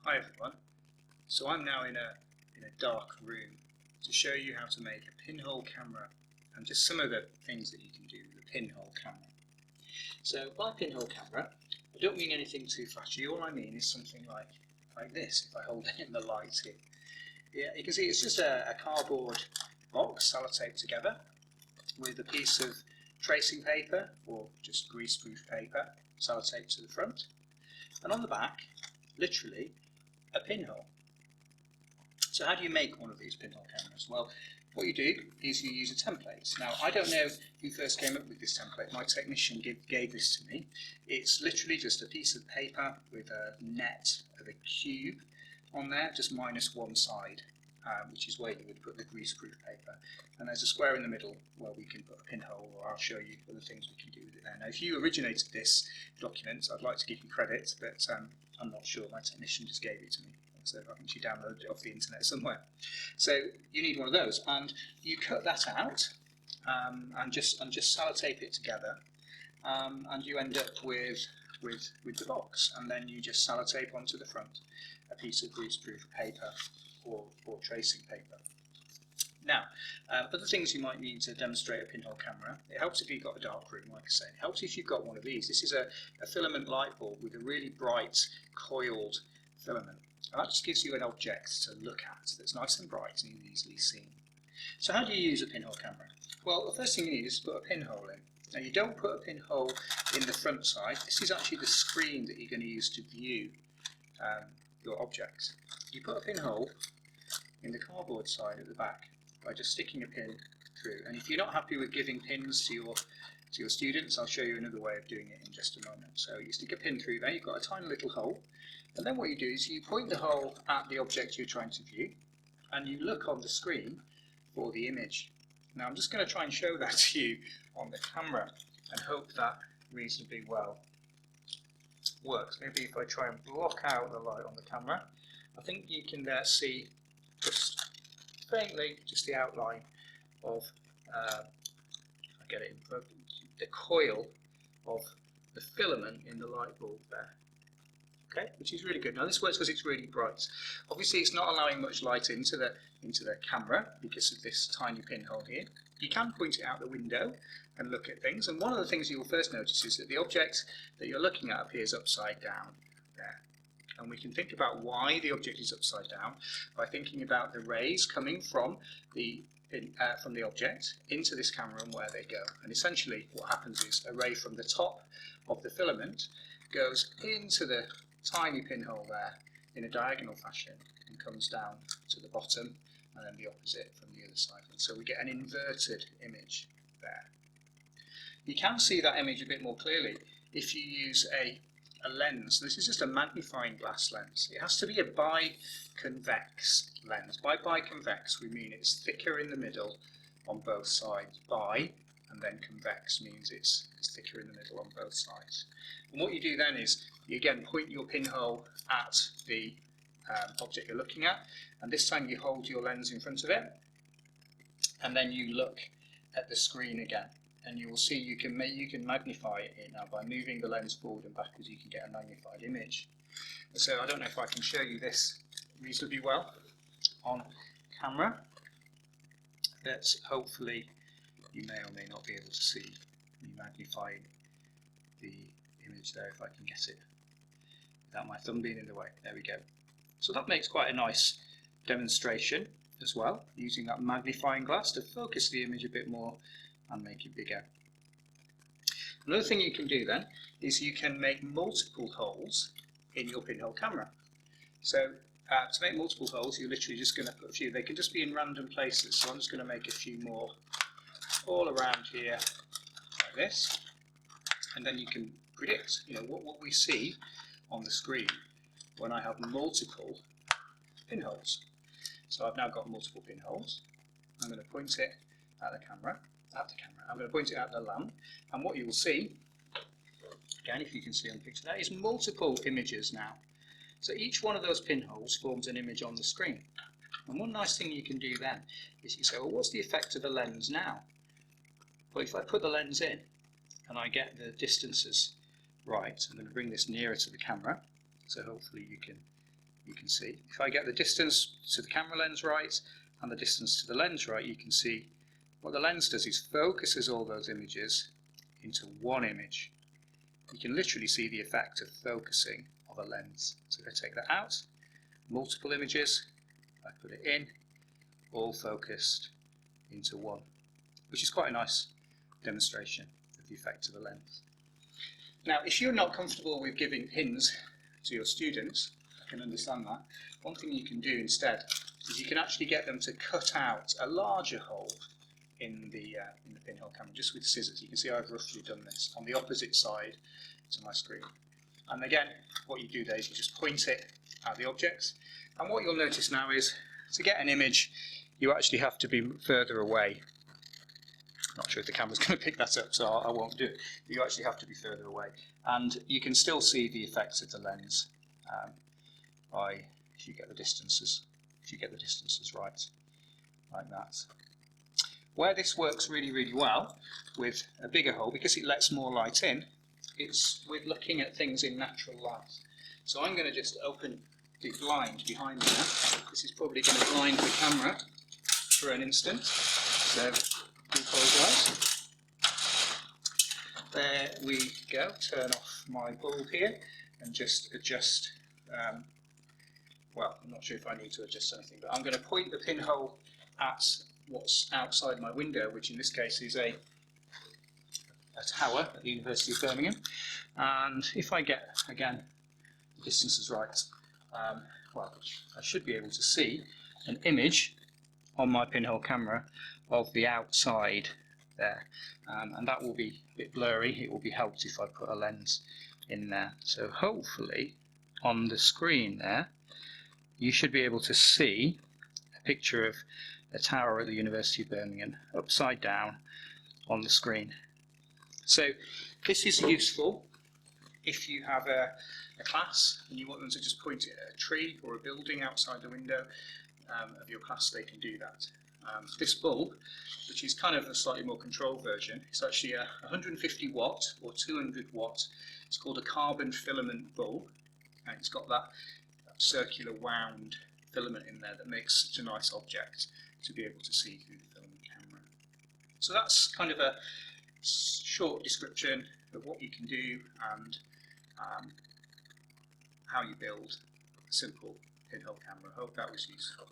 Hi everyone. So I'm now in a dark room to show you how to make a pinhole camera and just some of the things that you can do with a pinhole camera. So by pinhole camera, I don't mean anything too flashy. All I mean is something like this. If I hold it in the light here, yeah, you can see it's just a cardboard box sellotaped together with a piece of tracing paper or just greaseproof paper sellotaped to the front, and on the back, literally, a pinhole. So how do you make one of these pinhole cameras? Well, what you do is you use a template. Now, I don't know who first came up with this template. My technician gave this to me. It's literally just a piece of paper with a net of a cube on there, just minus one side, which is where you would put the greaseproof paper. And there's a square in the middle where we can put a pinhole, or I'll show you other things we can do with it there. Now, if you originated this document, I'd like to give you credit, but I'm not sure. My technician just gave it to me. So I think she downloaded it off the internet somewhere. So you need one of those, and you cut that out and just sellotape it together, and you end up with the box, and then you just sellotape onto the front a piece of greaseproof paper or tracing paper. Now, other things you might need to demonstrate a pinhole camera. It helps if you've got a dark room, like I say. It helps if you've got one of these. This is a filament light bulb with a really bright coiled filament. And that just gives you an object to look at that's nice and bright and easily seen. So how do you use a pinhole camera? Well, the first thing you need is to put a pinhole in. Now, you don't put a pinhole in the front side. This is actually the screen that you're going to use to view your object. You put a pinhole in the cardboard side at the back by just sticking a pin through. And if you're not happy with giving pins to your students, I'll show you another way of doing it in just a moment. So you stick a pin through there, you've got a tiny little hole, and then what you do is you point the hole at the object you're trying to view, and you look on the screen for the image. Now I'm just going to try and show that to you on the camera and hope that reasonably well works. Maybe if I try and block out the light on the camera, I think you can there see just faintly just the outline of the coil of the filament in the light bulb there. Okay, which is really good. Now this works because it's really bright. Obviously it's not allowing much light into the camera because of this tiny pinhole here. You can point it out the window and look at things, and one of the things you will first notice is that the object that you're looking at appears upside down there. And we can think about why the object is upside down by thinking about the rays coming from the object into this camera and where they go. And essentially what happens is a ray from the top of the filament goes into the tiny pinhole there in a diagonal fashion and comes down to the bottom, and then the opposite from the other side. And so we get an inverted image there. You can see that image a bit more clearly if you use a lens. This is just a magnifying glass lens. It has to be a biconvex lens. By biconvex we mean it's thicker in the middle on both sides. Bi and then convex means it's thicker in the middle on both sides. And what you do then is you again point your pinhole at the object you're looking at, and this time you hold your lens in front of it, and then you look at the screen again, and you will see you can magnify it now by moving the lens forward and backwards. You can get a magnified image. So I don't know if I can show you this reasonably well on camera, but hopefully you may or may not be able to see me magnifying the image there if I can get it without my thumb being in the way. There we go. So that makes quite a nice demonstration as well, using that magnifying glass to focus the image a bit more and make it bigger. Another thing you can do then is you can make multiple holes in your pinhole camera. So to make multiple holes, you're literally just going to put a few. They can just be in random places, so I'm just going to make a few more all around here like this, and then you can predict, what we see on the screen when I have multiple pinholes. So I've now got multiple pinholes. I'm going to point it at the camera. I'm going to point it at the lamp, and what you will see, again, if you can see on the picture there, is multiple images now. So each one of those pinholes forms an image on the screen. And one nice thing you can do then is you say, well, what's the effect of the lens now? Well, if I put the lens in and I get the distances right, I'm going to bring this nearer to the camera, so hopefully you you can see. If I get the distance to the camera lens right and the distance to the lens right, you can see what the lens does is focuses all those images into one image. You can literally see the effect of focusing of a lens. So if I take that out, multiple images, I put it in, all focused into one, which is quite a nice demonstration of the effect of the lens. Now, if you're not comfortable with giving pins to your students, I can understand that. One thing you can do instead is you can actually get them to cut out a larger hole in the pinhole camera just with scissors. You can see I've roughly done this on the opposite side to my screen. And again, what you do there is you just point it at the object. And what you'll notice now is to get an image, you actually have to be further away. Not sure if the camera's going to pick that up, so I won't do it. You actually have to be further away. And you can still see the effects of the lens if you get the distances right, like that. Where this works really, really well with a bigger hole, because it lets more light in, it's with looking at things in natural light. So I'm going to just open the blind behind me now. This is probably going to blind the camera for an instant. So, do apologise. There we go. Turn off my bulb here and just adjust. Well, I'm not sure if I need to adjust anything, but I'm going to point the pinhole at what's outside my window, which in this case is a tower at the University of Birmingham. And if I get, again, the distance is right, well, I should be able to see an image on my pinhole camera of the outside there. And that will be a bit blurry. It will be helped if I put a lens in there. So hopefully on the screen there, you should be able to see a picture of a tower at the University of Birmingham upside down on the screen. So this is useful if you have a class and you want them to just point it at a tree or a building outside the window of your class. They can do that. This bulb, which is kind of a slightly more controlled version, it's actually a 150 watt or 200 watt. It's called a carbon filament bulb, and it's got that circular wound filament in there that makes such a nice object to be able to see through the filament camera. So that's kind of a short description of what you can do and how you build a simple pinhole camera. I hope that was useful.